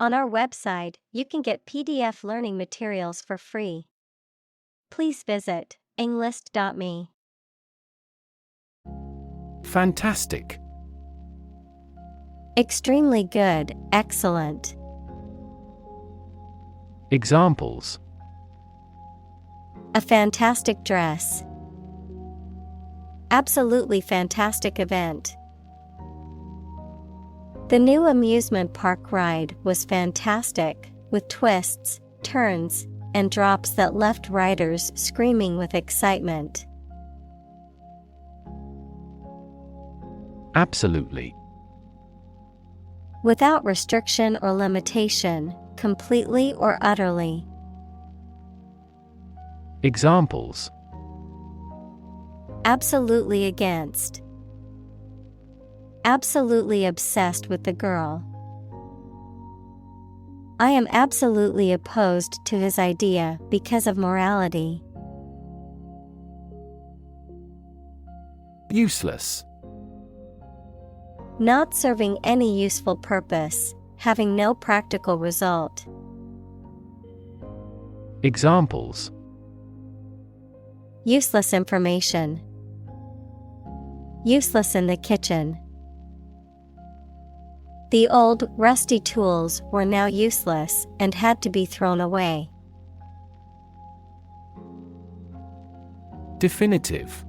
On our website, you can get PDF learning materials for free. Please visit englist.me. Fantastic. Extremely good, excellent. Examples: A fantastic dress. Absolutely fantastic event. The new amusement park ride was fantastic, with twists, turns, and drops that left riders screaming with excitement. Absolutely. Without restriction or limitation, completely or utterly. Examples: Absolutely against. Absolutely obsessed with the girl. I am absolutely opposed to his idea because of morality. Useless. Not serving any useful purpose, having no practical result. Examples: Useless information. Useless in the kitchen. The old, rusty tools were now useless and had to be thrown away. Definitive.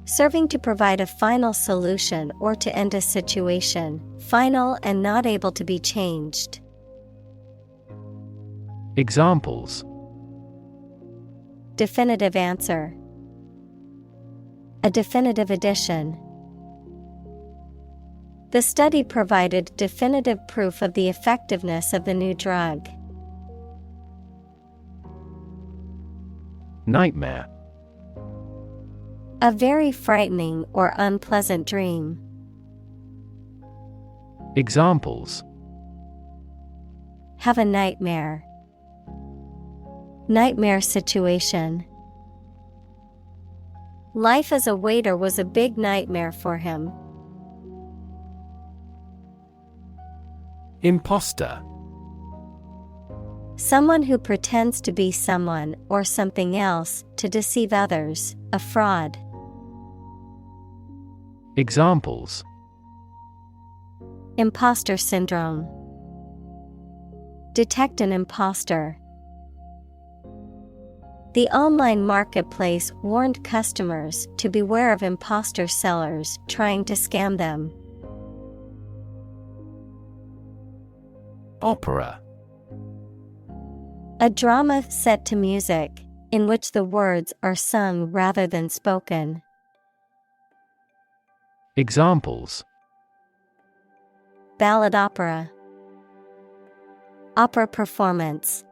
Serving to provide a final solution or to end a situation, final and not able to be changed. Examples: Definitive answer. A definitive addition. The study provided definitive proof of the effectiveness of the new drug. Nightmare. A very frightening or unpleasant dream. Examples: Have a nightmare. Nightmare situation. Life as a waiter was a big nightmare for him. Imposter. Someone who pretends to be someone or something else to deceive others, a fraud. Examples: Imposter syndrome. Detect an imposter. The online marketplace warned customers to beware of imposter sellers trying to scam them. Opera. A drama set to music, in which the words are sung rather than spoken. Examples: Ballad opera. Opera performance.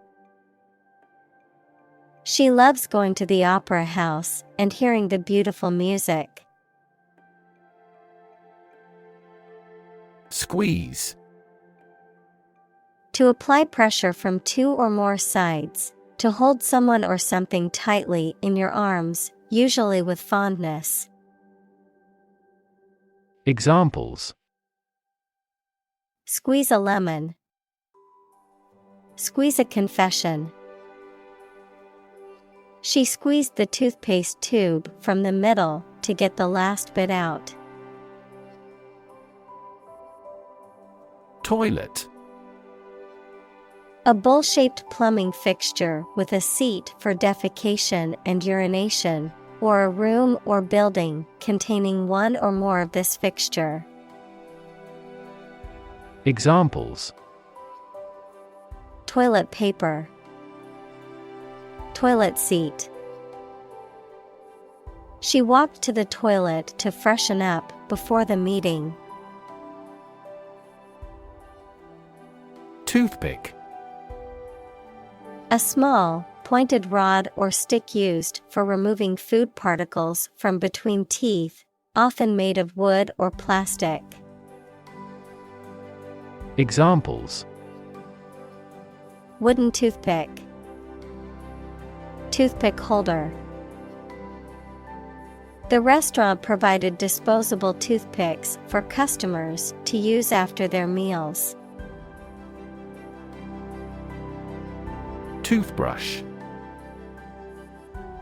She loves going to the opera house and hearing the beautiful music. Squeeze. To apply pressure from two or more sides, to hold someone or something tightly in your arms, usually with fondness. Examples: Squeeze a lemon. Squeeze a confession. She squeezed the toothpaste tube from the middle to get the last bit out. Toilet. A bowl-shaped plumbing fixture with a seat for defecation and urination, or a room or building containing one or more of this fixture. Examples: Toilet paper. Toilet seat. She walked to the toilet to freshen up before the meeting. Toothpick. A small, pointed rod or stick used for removing food particles from between teeth, often made of wood or plastic. Examples: Wooden toothpick. Toothpick holder. The restaurant provided disposable toothpicks for customers to use after their meals. Toothbrush.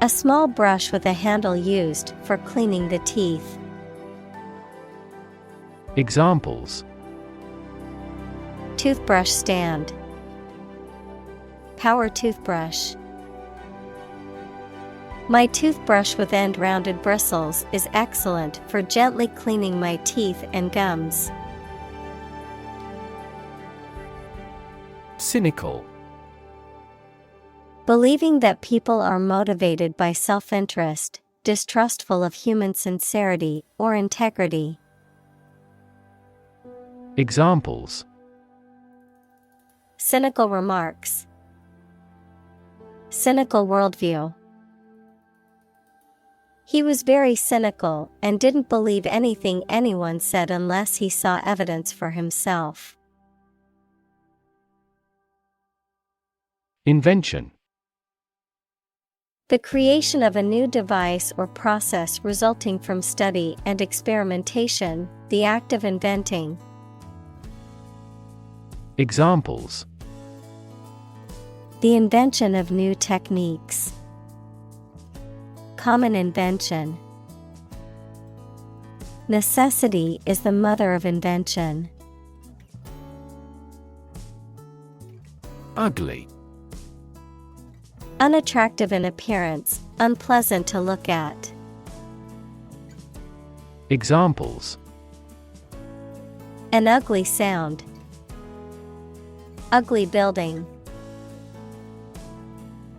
A small brush with a handle used for cleaning the teeth. Examples: Toothbrush stand. Power toothbrush. My toothbrush with end-rounded bristles is excellent for gently cleaning my teeth and gums. Cynical. Believing that people are motivated by self-interest, distrustful of human sincerity or integrity. Examples: Cynical remarks. Cynical worldview. He was very cynical and didn't believe anything anyone said unless he saw evidence for himself. Invention. The creation of a new device or process resulting from study and experimentation, the act of inventing. Examples: The invention of new techniques. Common invention. Necessity is the mother of invention. Ugly. Unattractive in appearance, unpleasant to look at. Examples: An ugly sound. Ugly building.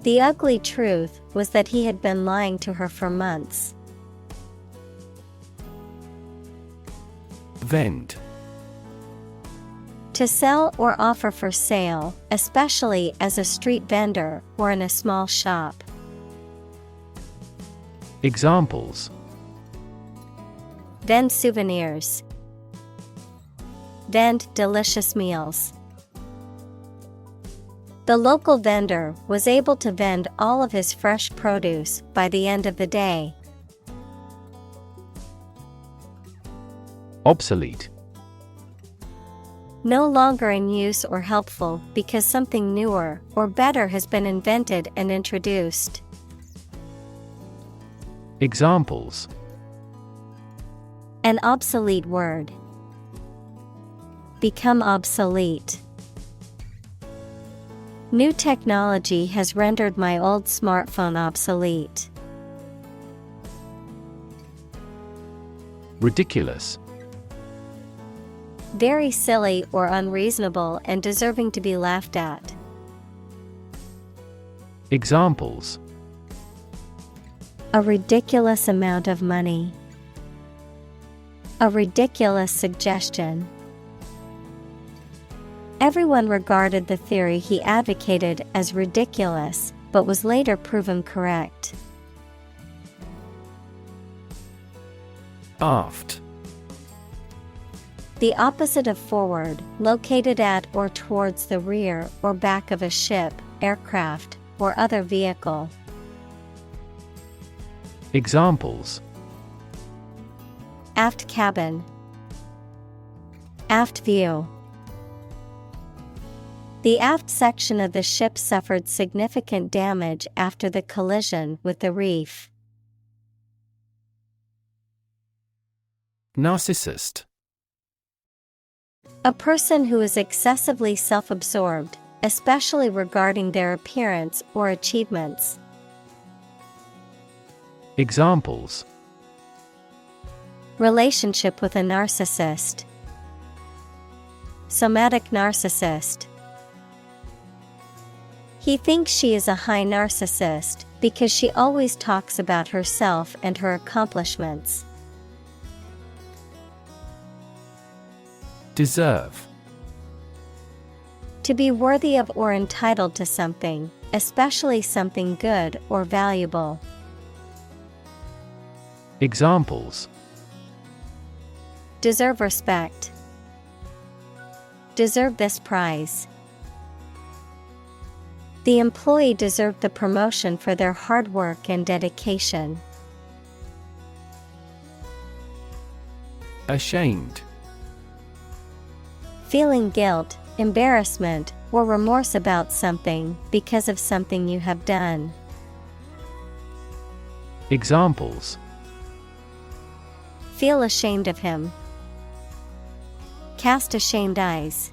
The ugly truth was that he had been lying to her for months. Vend. To sell or offer for sale, especially as a street vendor or in a small shop. Examples: Vend souvenirs. Vend delicious meals. The local vendor was able to vend all of his fresh produce by the end of the day. Obsolete. No longer in use or helpful because something newer or better has been invented and introduced. Examples: An obsolete word. Become obsolete. New technology has rendered my old smartphone obsolete. Ridiculous. Very silly or unreasonable and deserving to be laughed at. Examples: A ridiculous amount of money. A ridiculous suggestion. Everyone regarded the theory he advocated as ridiculous, but was later proven correct. Aft. The opposite of forward, located at or towards the rear or back of a ship, aircraft, or other vehicle. Examples: Aft cabin. Aft view. The aft section of the ship suffered significant damage after the collision with the reef. Narcissist. A person who is excessively self-absorbed, especially regarding their appearance or achievements. Examples: Relationship with a narcissist. Somatic narcissist. He thinks she is a high narcissist because she always talks about herself and her accomplishments. Deserve. To be worthy of or entitled to something, especially something good or valuable. Examples: Deserve respect. Deserve this prize. The employee deserved the promotion for their hard work and dedication. Ashamed. Feeling guilt, embarrassment, or remorse about something because of something you have done. Examples: Feel ashamed of him. Cast ashamed eyes.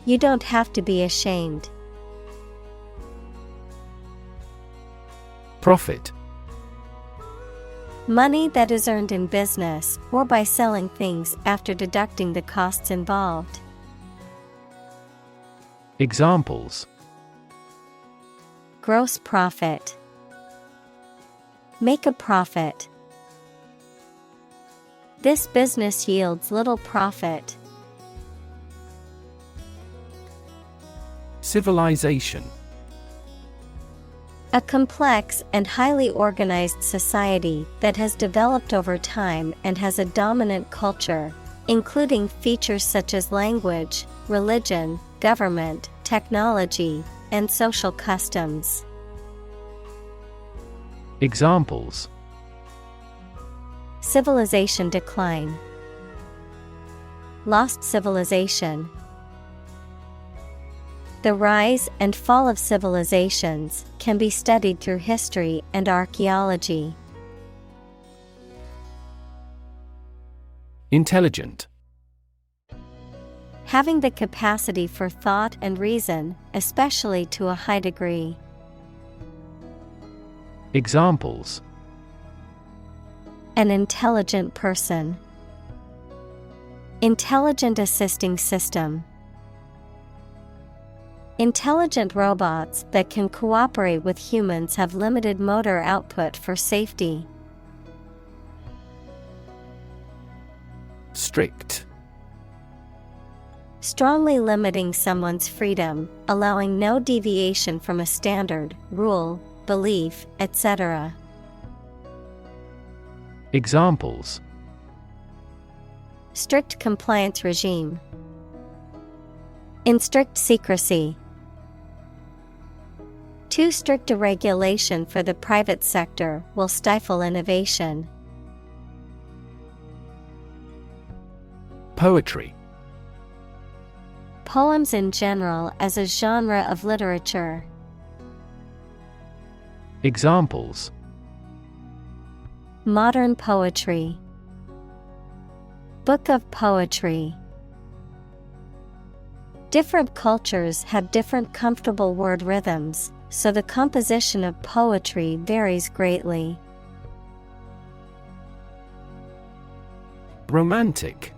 You don't have to be ashamed. Profit. Money that is earned in business or by selling things after deducting the costs involved. Examples: Gross profit. Make a profit. This business yields little profit. Civilization. A complex and highly organized society that has developed over time and has a dominant culture, including features such as language, religion, government, technology, and social customs. Examples: Civilization decline. Lost civilization. The rise and fall of civilizations can be studied through history and archaeology. Intelligent. Having the capacity for thought and reason, especially to a high degree. Examples: An intelligent person. Intelligent assisting system. Intelligent robots that can cooperate with humans have limited motor output for safety. Strict. Strongly limiting someone's freedom, allowing no deviation from a standard, rule, belief, etc. Examples: Strict compliance regime. In strict secrecy. Too strict a regulation for the private sector will stifle innovation. Poetry. Poems in general as a genre of literature. Examples: Modern poetry. Book of poetry. Different cultures have different comfortable word rhythms, so the composition of poetry varies greatly. Romantic.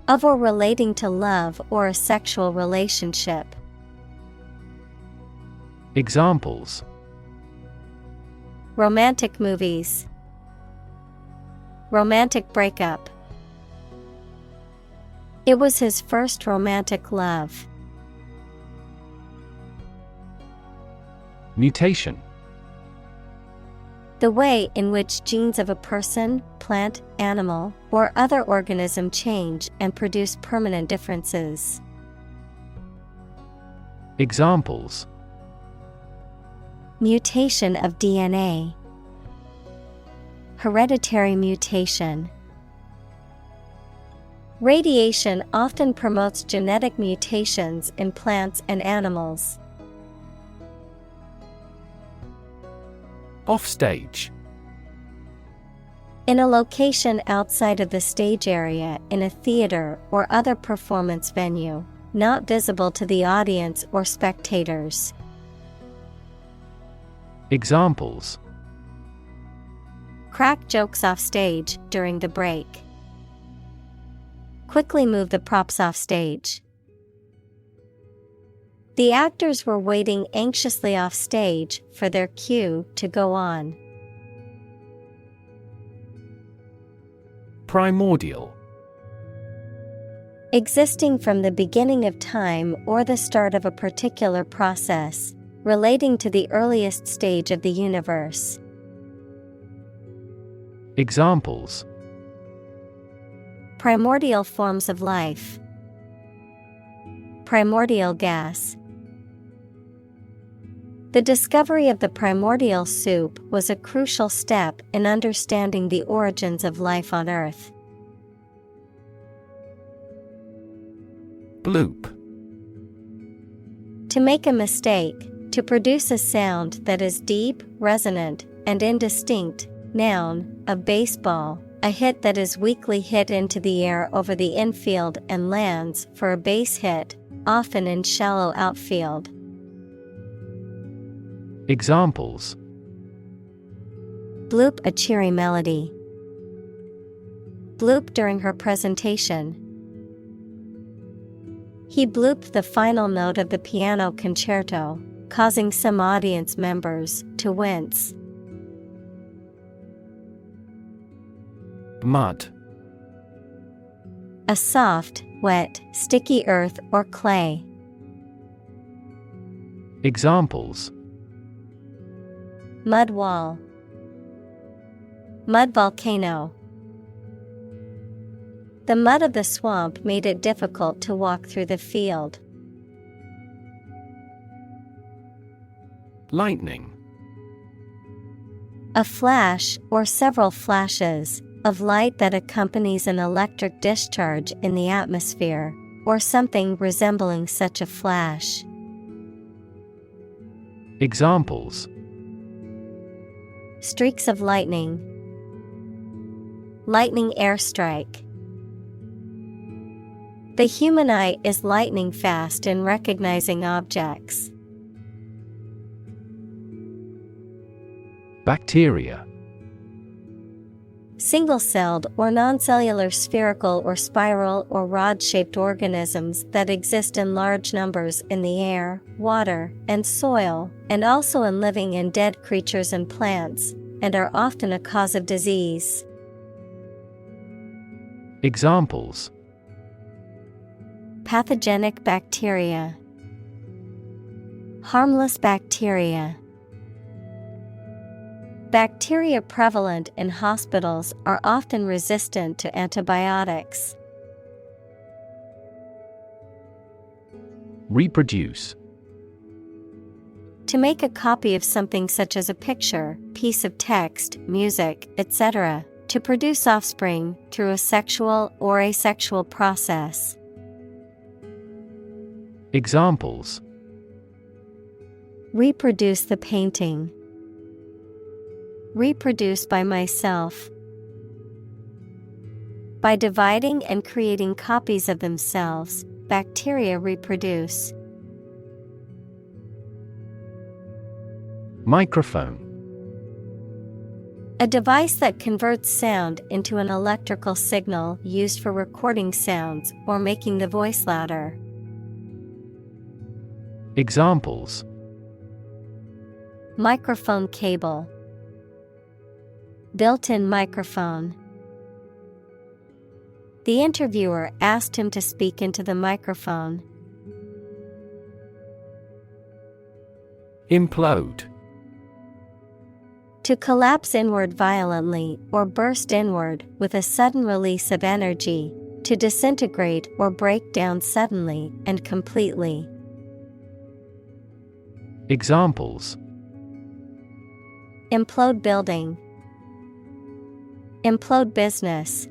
Of or relating to love or a sexual relationship. Examples: Romantic movies. Romantic breakup. It was his first romantic love. Mutation. The way in which genes of a person, plant, animal, or other organism change and produce permanent differences. Examples: Mutation of DNA. Hereditary mutation. Radiation often promotes genetic mutations in plants and animals. Offstage. In a location outside of the stage area in a theater or other performance venue, not visible to the audience or spectators. Examples: Crack jokes off stage during the break. Quickly move the props off stage. The actors were waiting anxiously off stage for their cue to go on. Primordial. Existing from the beginning of time or the start of a particular process, relating to the earliest stage of the universe. Examples: Primordial forms of life. Primordial gas. The discovery of the primordial soup was a crucial step in understanding the origins of life on Earth. Bloop. To make a mistake, to produce a sound that is deep, resonant, and indistinct. Noun, a baseball, a hit that is weakly hit into the air over the infield and lands for a base hit, often in shallow outfield. Examples: Bloop a cheery melody. Bloop during her presentation. He blooped the final note of the piano concerto, causing some audience members to wince. Mud. A soft, wet, sticky earth or clay. Examples: Mud wall. Mud volcano. The mud of the swamp made it difficult to walk through the field. Lightning. A flash or several flashes of light that accompanies an electric discharge in the atmosphere, or something resembling such a flash. Examples: Streaks of lightning. Lightning airstrike. The human eye is lightning fast in recognizing objects. Bacteria. Single-celled or non-cellular spherical or spiral or rod-shaped organisms that exist in large numbers in the air, water, and soil, and also in living and dead creatures and plants, and are often a cause of disease. Examples: Pathogenic bacteria. Harmless bacteria. Bacteria prevalent in hospitals are often resistant to antibiotics. Reproduce. To make a copy of something such as a picture, piece of text, music, etc. To produce offspring through a sexual or asexual process. Examples: Reproduce the painting. Reproduce by myself. By dividing and creating copies of themselves, bacteria reproduce. Microphone. A device that converts sound into an electrical signal used for recording sounds or making the voice louder. Examples: Microphone cable. Built-in microphone. The interviewer asked him to speak into the microphone. Implode. To collapse inward violently or burst inward with a sudden release of energy, to disintegrate or break down suddenly and completely. Examples: Implode building. Implode business.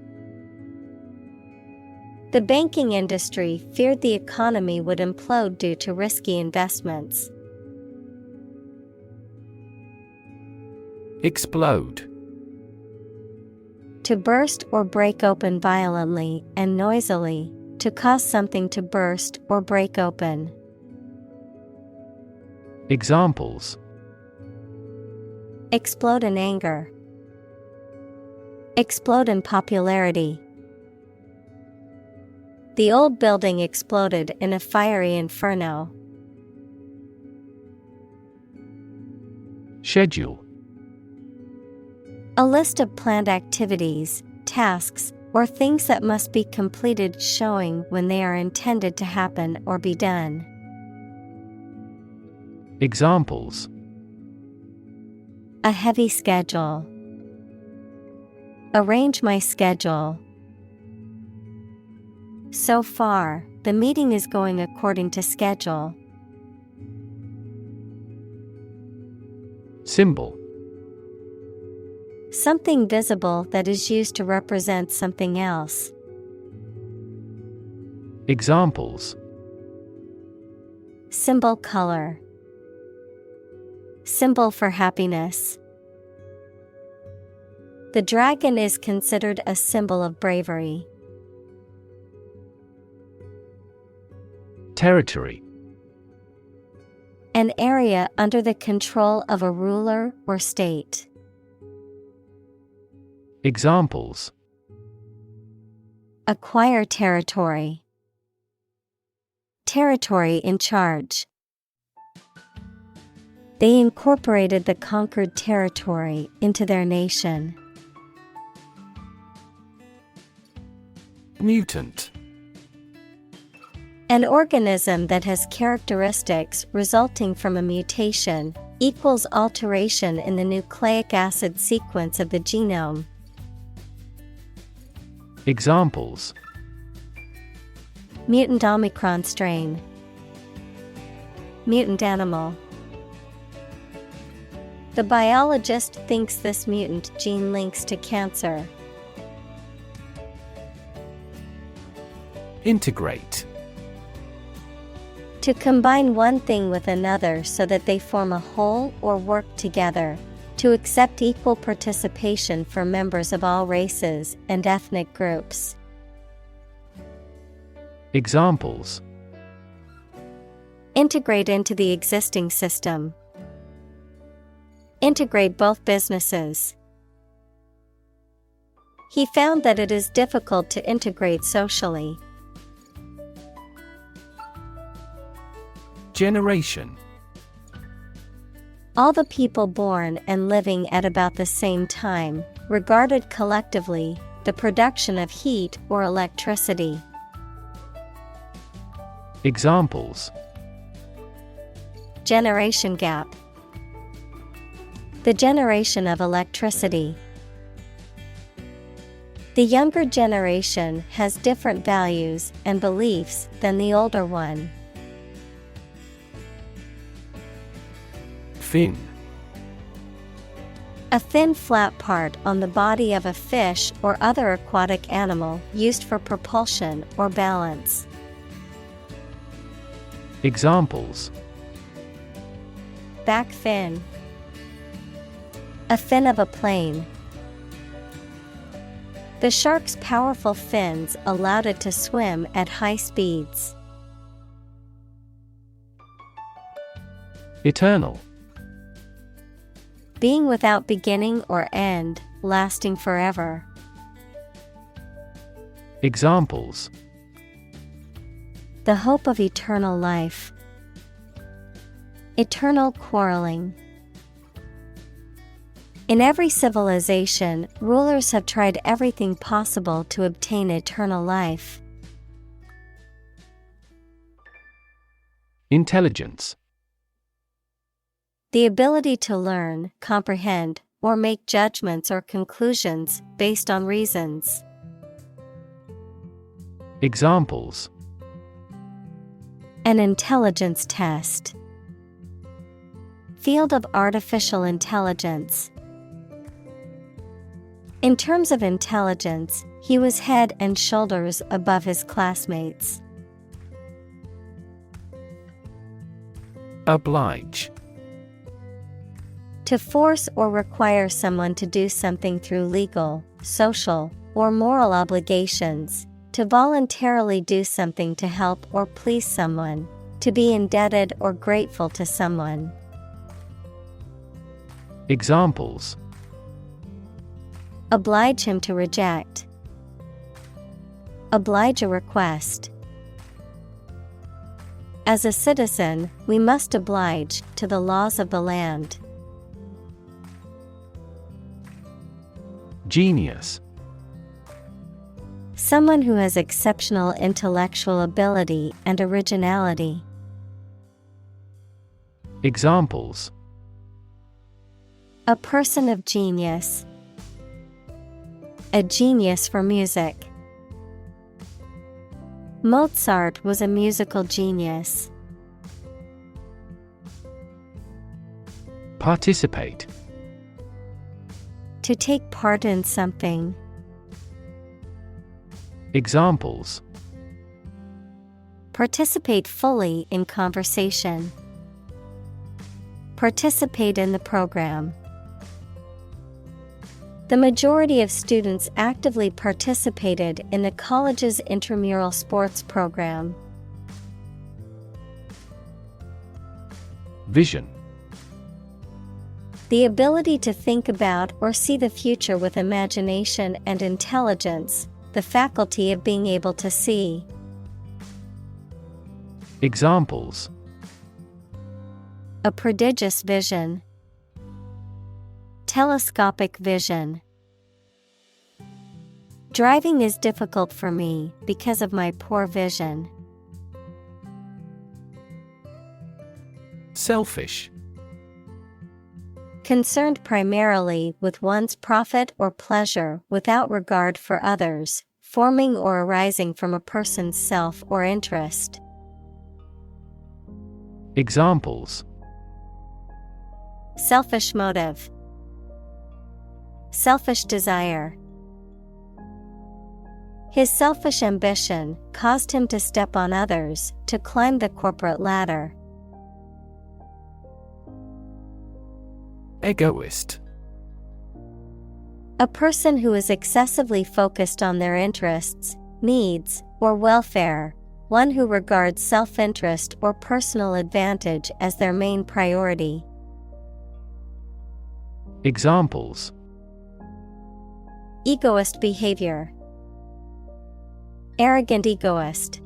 The banking industry feared the economy would implode due to risky investments. Explode. To burst or break open violently and noisily, to cause something to burst or break open. Examples: Explode in anger. Explode in popularity. The old building exploded in a fiery inferno. Schedule. A list of planned activities, tasks, or things that must be completed showing when they are intended to happen or be done. Examples: A heavy schedule. Arrange my schedule. So far, the meeting is going according to schedule. Symbol. Something visible that is used to represent something else. Examples: Symbol color. Symbol for happiness. The dragon is considered a symbol of bravery. Territory. An area under the control of a ruler or state. Examples: Acquire territory. Territory in charge. They incorporated the conquered territory into their nation. Mutant. An organism that has characteristics resulting from a mutation equals alteration in the nucleic acid sequence of the genome. Examples: Mutant Omicron strain. Mutant animal. The biologist thinks this mutant gene links to cancer. Integrate. To combine one thing with another so that they form a whole or work together. To accept equal participation for members of all races and ethnic groups. Examples: Integrate into the existing system. Integrate both businesses. He found that it is difficult to integrate socially. Generation. All the people born and living at about the same time, regarded collectively, the production of heat or electricity. Examples: Generation gap. The generation of electricity. The younger generation has different values and beliefs than the older one. Fin. A thin flat part on the body of a fish or other aquatic animal used for propulsion or balance. Examples: Back fin. A fin of a plane. The shark's powerful fins allowed it to swim at high speeds. Eternal. Being without beginning or end, lasting forever. Examples: The hope of eternal life. Eternal quarreling. In every civilization, rulers have tried everything possible to obtain eternal life. Intelligence. The ability to learn, comprehend, or make judgments or conclusions based on reasons. Examples: An intelligence test. Field of artificial intelligence. In terms of intelligence, he was head and shoulders above his classmates. Oblige. To force or require someone to do something through legal, social, or moral obligations. To voluntarily do something to help or please someone. To be indebted or grateful to someone. Examples: Oblige him to reject. Oblige a request. As a citizen, we must oblige to the laws of the land. Genius. Someone who has exceptional intellectual ability and originality. Examples: A person of genius. A genius for music. Mozart was a musical genius. Participate. To take part in something. Examples: Participate fully in conversation. Participate in the program. The majority of students actively participated in the college's intramural sports program. Vision. The ability to think about or see the future with imagination and intelligence, the faculty of being able to see. Examples: A prodigious vision. Telescopic vision. Driving is difficult for me because of my poor vision. Selfish. Concerned primarily with one's profit or pleasure without regard for others, forming or arising from a person's self or interest. Examples: Selfish motive. Selfish desire. His selfish ambition caused him to step on others to climb the corporate ladder. Egoist. A person who is excessively focused on their interests, needs, or welfare, one who regards self-interest or personal advantage as their main priority. Examples: Egoist behavior. Arrogant egoist.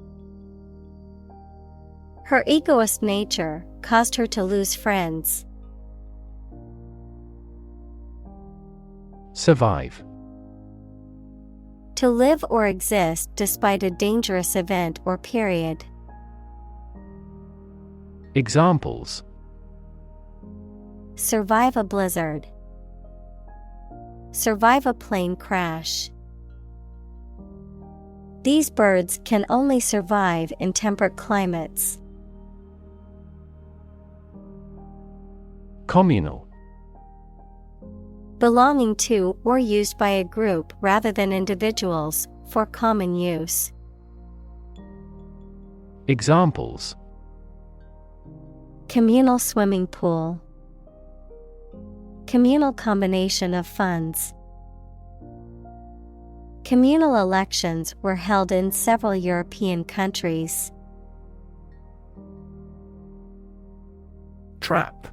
Her egoist nature caused her to lose friends. Survive. To live or exist despite a dangerous event or period. Examples: Survive a blizzard. Survive a plane crash. These birds can only survive in temperate climates. Communal. Belonging to or used by a group rather than individuals, for common use. Examples: Communal swimming pool. Communal combination of funds. Communal elections were held in several European countries. Trap.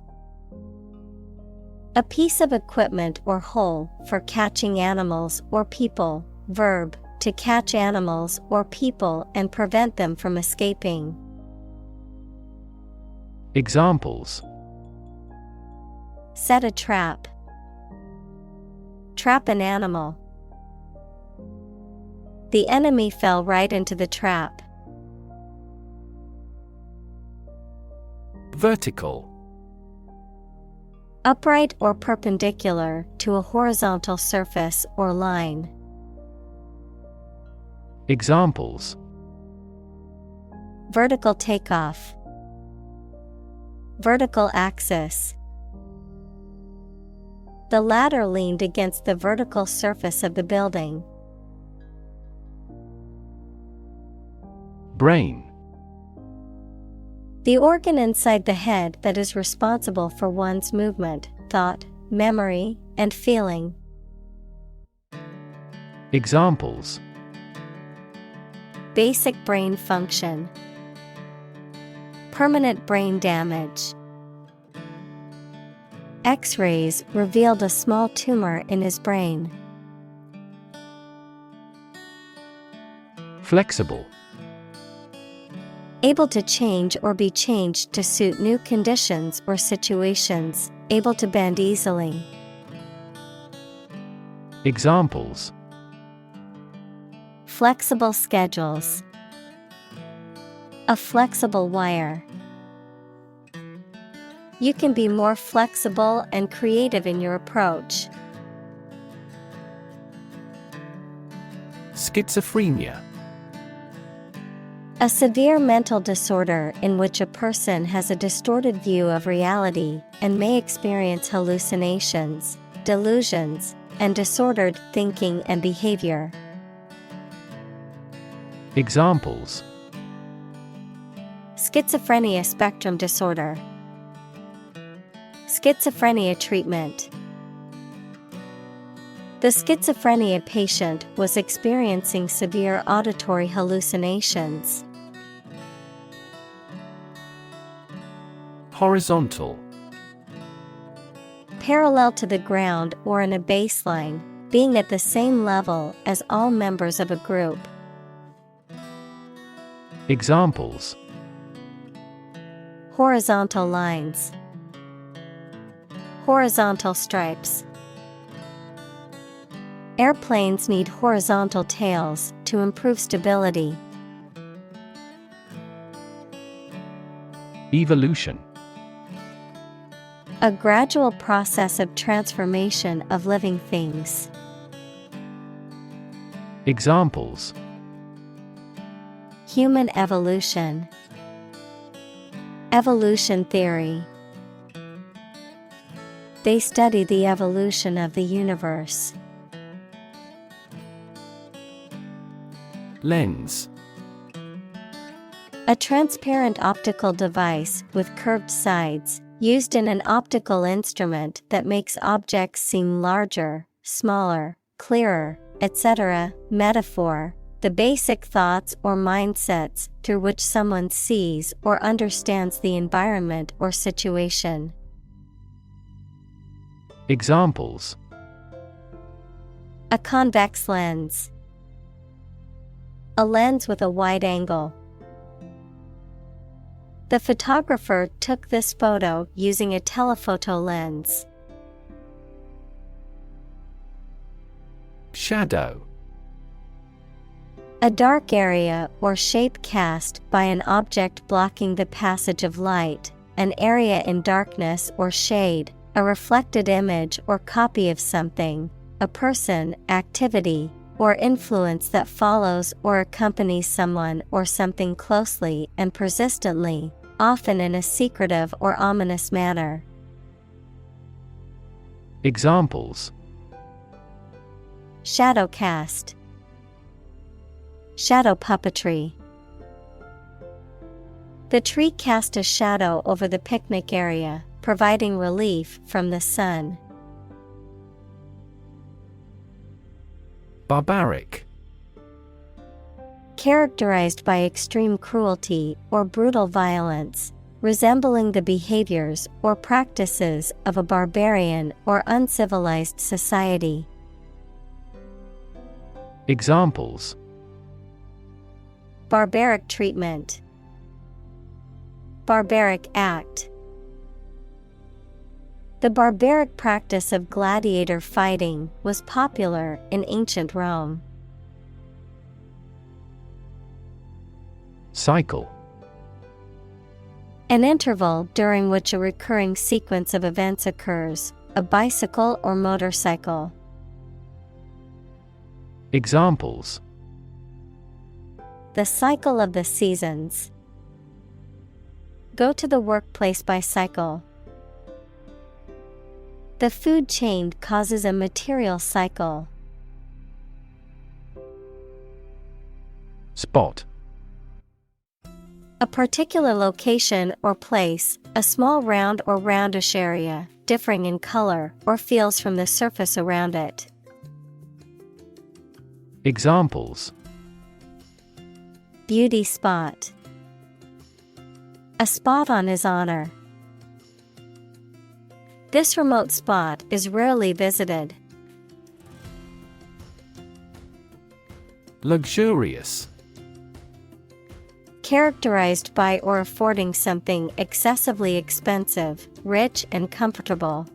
A piece of equipment or hole for catching animals or people. Verb, to catch animals or people and prevent them from escaping. Examples: Set a trap. Trap an animal. The enemy fell right into the trap. Vertical. Upright or perpendicular to a horizontal surface or line. Examples: Vertical takeoff. Vertical axis. The ladder leaned against the vertical surface of the building. Brain. The organ inside the head that is responsible for one's movement, thought, memory, and feeling. Examples: Basic brain function. Permanent brain damage. X-rays revealed a small tumor in his brain. Flexible. Able to change or be changed to suit new conditions or situations, able to bend easily. Examples: Flexible schedules. A flexible wire. You can be more flexible and creative in your approach. Schizophrenia. A severe mental disorder in which a person has a distorted view of reality and may experience hallucinations, delusions, and disordered thinking and behavior. Examples: Schizophrenia spectrum disorder. Schizophrenia treatment. The schizophrenia patient was experiencing severe auditory hallucinations. Horizontal. Parallel to the ground or in a baseline, being at the same level as all members of a group. Examples: Horizontal lines. Horizontal stripes. Airplanes need horizontal tails to improve stability. Evolution. A gradual process of transformation of living things. Examples: Human evolution. Evolution theory. They study the evolution of the universe. Lens. A transparent optical device with curved sides, used in an optical instrument that makes objects seem larger, smaller, clearer, etc. Metaphor: the basic thoughts or mindsets through which someone sees or understands the environment or situation. Examples: A convex lens. A lens with a wide angle. The photographer took this photo using a telephoto lens. Shadow. A dark area or shape cast by an object blocking the passage of light, an area in darkness or shade, a reflected image or copy of something, a person, activity, or influence that follows or accompanies someone or something closely and persistently, often in a secretive or ominous manner. Examples: Shadow cast. Shadow puppetry. The tree cast a shadow over the picnic area, providing relief from the sun. Barbaric. Characterized by extreme cruelty or brutal violence, resembling the behaviors or practices of a barbarian or uncivilized society. Examples: Barbaric treatment. Barbaric act. The barbaric practice of gladiator fighting was popular in ancient Rome. Cycle. An interval during which a recurring sequence of events occurs, a bicycle or motorcycle. Examples: The cycle of the seasons. Go to the workplace by cycle. The food chain causes a material cycle. Spot. A particular location or place, a small round or roundish area, differing in color or feels from the surface around it. Examples: Beauty spot. A spot on his honor. This remote spot is rarely visited. Luxurious. Characterized by or affording something excessively expensive, rich and comfortable.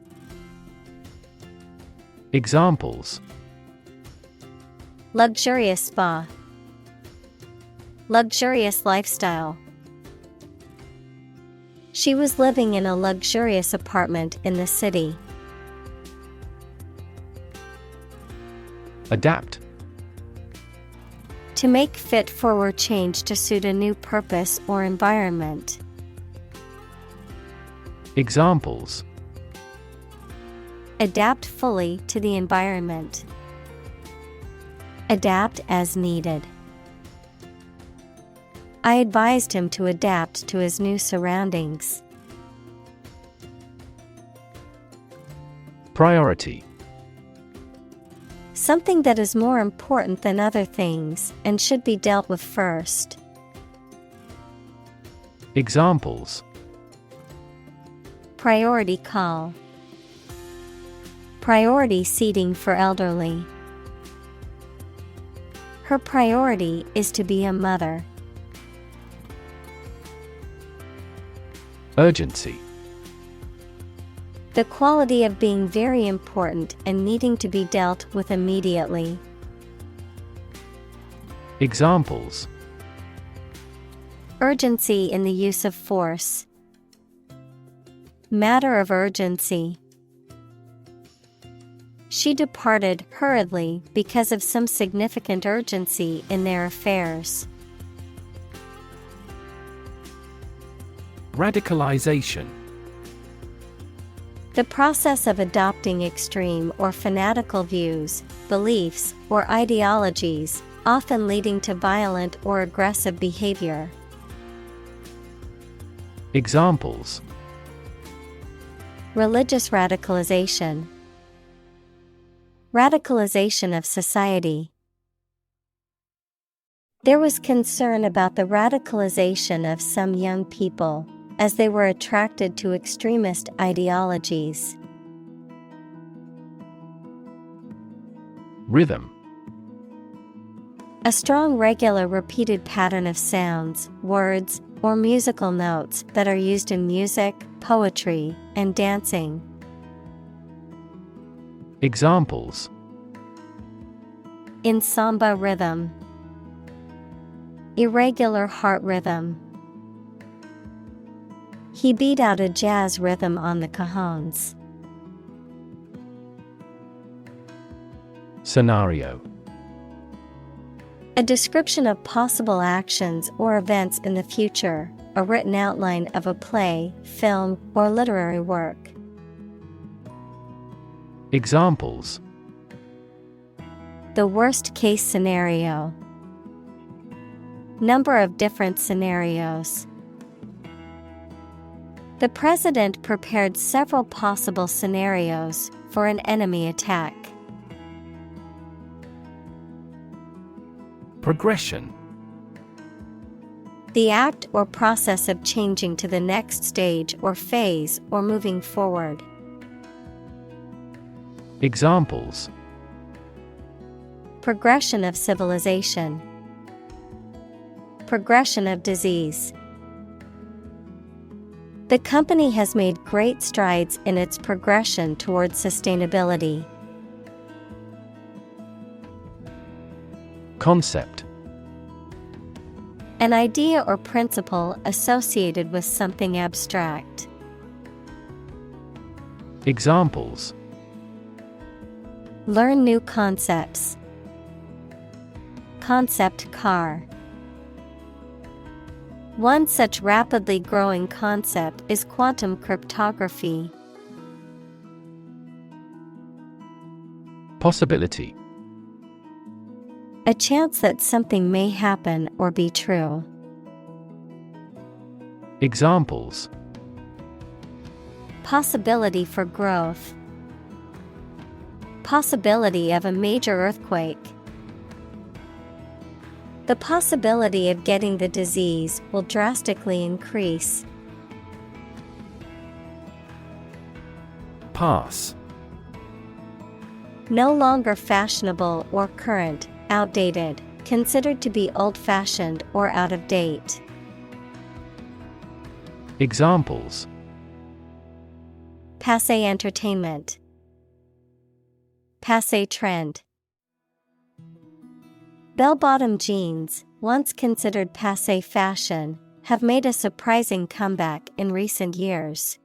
Examples: Luxurious spa. Luxurious lifestyle. She was living in a luxurious apartment in the city. Adapt. To make fit forward change to suit a new purpose or environment. Examples: Adapt fully to the environment. Adapt as needed. I advised him to adapt to his new surroundings. Priority. Something that is more important than other things and should be dealt with first. Examples: Priority call. Priority seating for elderly. Her priority is to be a mother. Urgency. The quality of being very important and needing to be dealt with immediately. Examples: Urgency in the use of force. Matter of urgency. She departed hurriedly because of some significant urgency in their affairs. Radicalization. The process of adopting extreme or fanatical views, beliefs, or ideologies, often leading to violent or aggressive behavior. Examples: Religious radicalization. Radicalization of society. There was concern about the radicalization of some young people, as they were attracted to extremist ideologies. Rhythm. A strong, regular, repeated pattern of sounds, words, or musical notes that are used in music, poetry, and dancing. Examples: In samba rhythm. Irregular heart rhythm. He beat out a jazz rhythm on the cajones. Scenario. A description of possible actions or events in the future, a written outline of a play, film, or literary work. Examples: The worst case scenario. Number of different scenarios. The president prepared several possible scenarios for an enemy attack. Progression. The act or process of changing to the next stage or phase or moving forward. Examples: Progression of civilization. Progression of disease. The company has made great strides in its progression towards sustainability. Concept. An idea or principle associated with something abstract. Examples: Learn new concepts. Concept car. One such rapidly growing concept is quantum cryptography. Possibility. A chance that something may happen or be true. Examples: Possibility for growth. Possibility of a major earthquake. The possibility of getting the disease will drastically increase. Pass. No longer fashionable or current, outdated, considered to be old-fashioned or out of date. Examples: Passé entertainment. Passé trend. Bell-bottom jeans, once considered passé fashion, have made a surprising comeback in recent years.